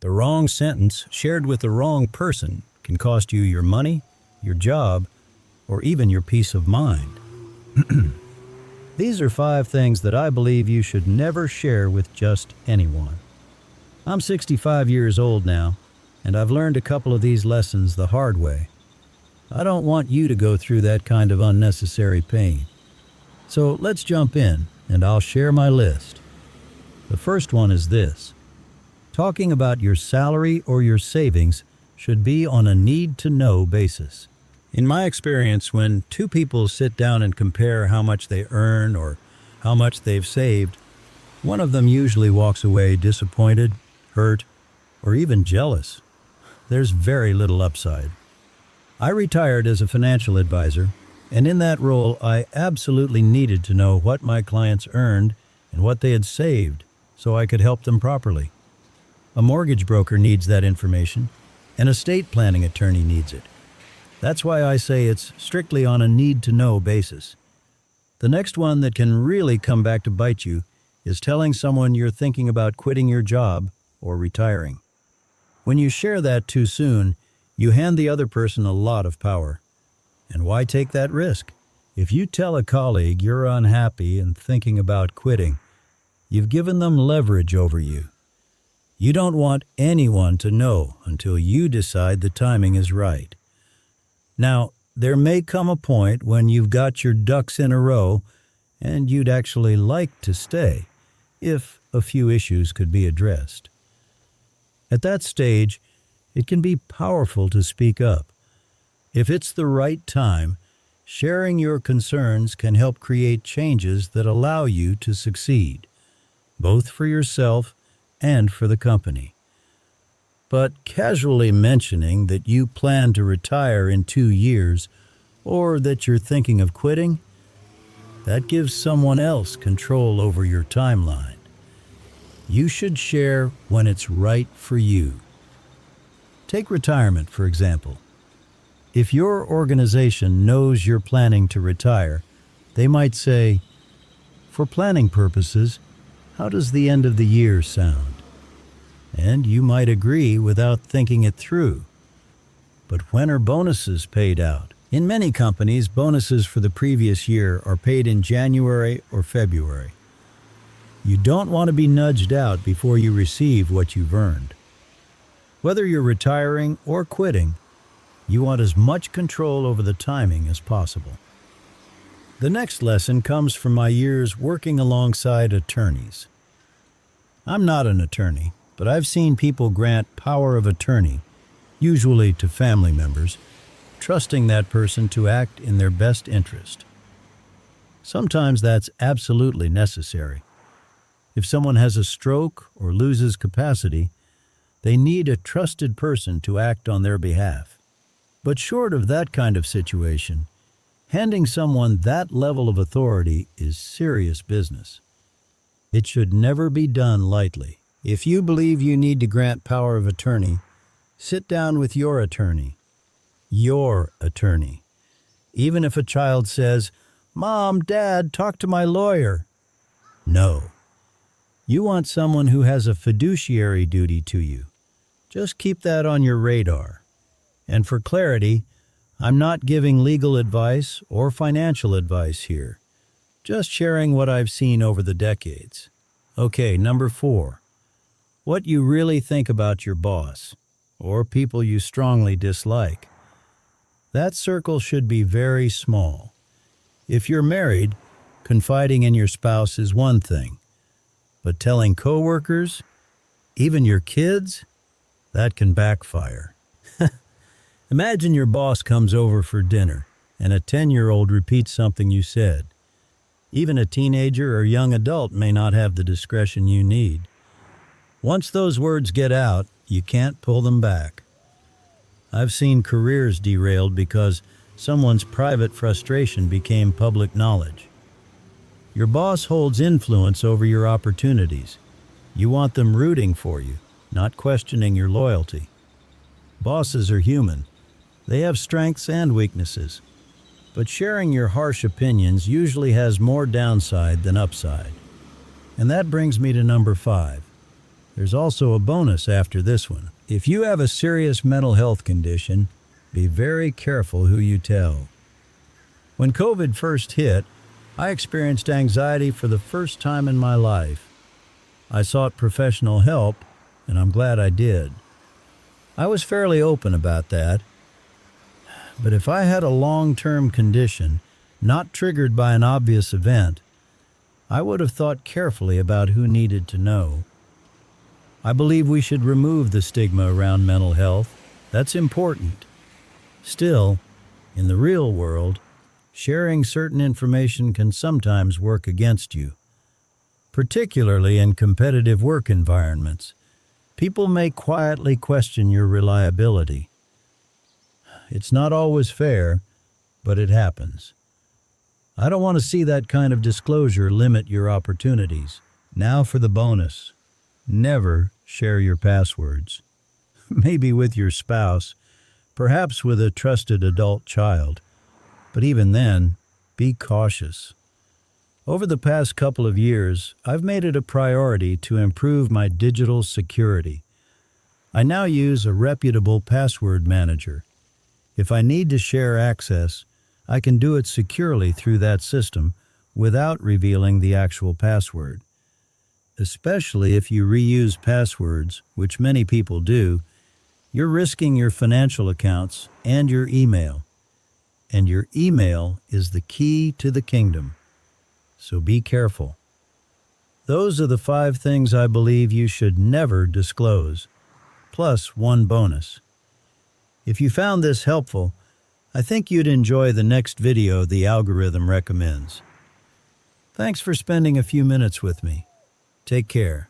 The wrong sentence shared with the wrong person can cost you your money, your job, or even your peace of mind. These are 5 things that I believe you should never share with just anyone. I'm 65 years old now, and I've learned a couple of these lessons the hard way. I don't want you to go through that kind of unnecessary pain. So let's jump in, and I'll share my list. The first one is this. Talking about your salary or your savings should be on a need-to-know basis. In my experience, when 2 people sit down and compare how much they earn or how much they've saved, one of them usually walks away disappointed, hurt, or even jealous. There's very little upside. I retired as a financial advisor, and in that role, I absolutely needed to know what my clients earned and what they had saved so I could help them properly. A mortgage broker needs that information, and a estate planning attorney needs it. That's why I say it's strictly on a need-to-know basis. The next one that can really come back to bite you is telling someone you're thinking about quitting your job or retiring. When you share that too soon, you hand the other person a lot of power. And why take that risk? If you tell a colleague you're unhappy and thinking about quitting, you've given them leverage over you. You don't want anyone to know until you decide the timing is right. Now, there may come a point when you've got your ducks in a row and you'd actually like to stay, if a few issues could be addressed. At that stage, it can be powerful to speak up. If it's the right time, sharing your concerns can help create changes that allow you to succeed, both for yourself and for the company. But casually mentioning that you plan to retire in 2 years or that you're thinking of quitting, that gives someone else control over your timeline. You should share when it's right for you. Take retirement, for example. If your organization knows you're planning to retire, they might say, "For planning purposes, how does the end of the year sound?" And you might agree without thinking it through. But when are bonuses paid out? In many companies, bonuses for the previous year are paid in January or February. You don't want to be nudged out before you receive what you've earned. Whether you're retiring or quitting, you want as much control over the timing as possible. The next lesson comes from my years working alongside attorneys. I'm not an attorney, but I've seen people grant power of attorney, usually to family members, trusting that person to act in their best interest. Sometimes that's absolutely necessary. If someone has a stroke or loses capacity, they need a trusted person to act on their behalf. But short of that kind of situation, handing someone that level of authority is serious business. It should never be done lightly. If you believe you need to grant power of attorney, sit down with your attorney. Your attorney. Even if a child says, "Mom, Dad, talk to my lawyer." No. You want someone who has a fiduciary duty to you. Just keep that on your radar. And for clarity, I'm not giving legal advice or financial advice here. Just sharing what I've seen over the decades. Okay, number 4. What you really think about your boss, or people you strongly dislike. That circle should be very small. If you're married, confiding in your spouse is one thing, but telling coworkers, even your kids, that can backfire. Imagine your boss comes over for dinner and a 10-year-old repeats something you said. Even a teenager or young adult may not have the discretion you need. Once those words get out, you can't pull them back. I've seen careers derailed because someone's private frustration became public knowledge. Your boss holds influence over your opportunities. You want them rooting for you, not questioning your loyalty. Bosses are human. They have strengths and weaknesses. But sharing your harsh opinions usually has more downside than upside. And that brings me to number 5. There's also a bonus after this one. If you have a serious mental health condition, be very careful who you tell. When COVID first hit, I experienced anxiety for the first time in my life. I sought professional help, and I'm glad I did. I was fairly open about that. But if I had a long-term condition, not triggered by an obvious event, I would have thought carefully about who needed to know. I believe we should remove the stigma around mental health. That's important. Still, in the real world, sharing certain information can sometimes work against you. Particularly in competitive work environments, people may quietly question your reliability. It's not always fair, but it happens. I don't want to see that kind of disclosure limit your opportunities. Now for the bonus. Never share your passwords. Maybe with your spouse, perhaps with a trusted adult child. But even then, be cautious. Over the past couple of years, I've made it a priority to improve my digital security. I now use a reputable password manager. If I need to share access, I can do it securely through that system without revealing the actual password. Especially if you reuse passwords, which many people do, you're risking your financial accounts and your email. And your email is the key to the kingdom. So be careful. Those are the 5 things I believe you should never disclose, plus one bonus. If you found this helpful, I think you'd enjoy the next video the algorithm recommends. Thanks for spending a few minutes with me. Take care.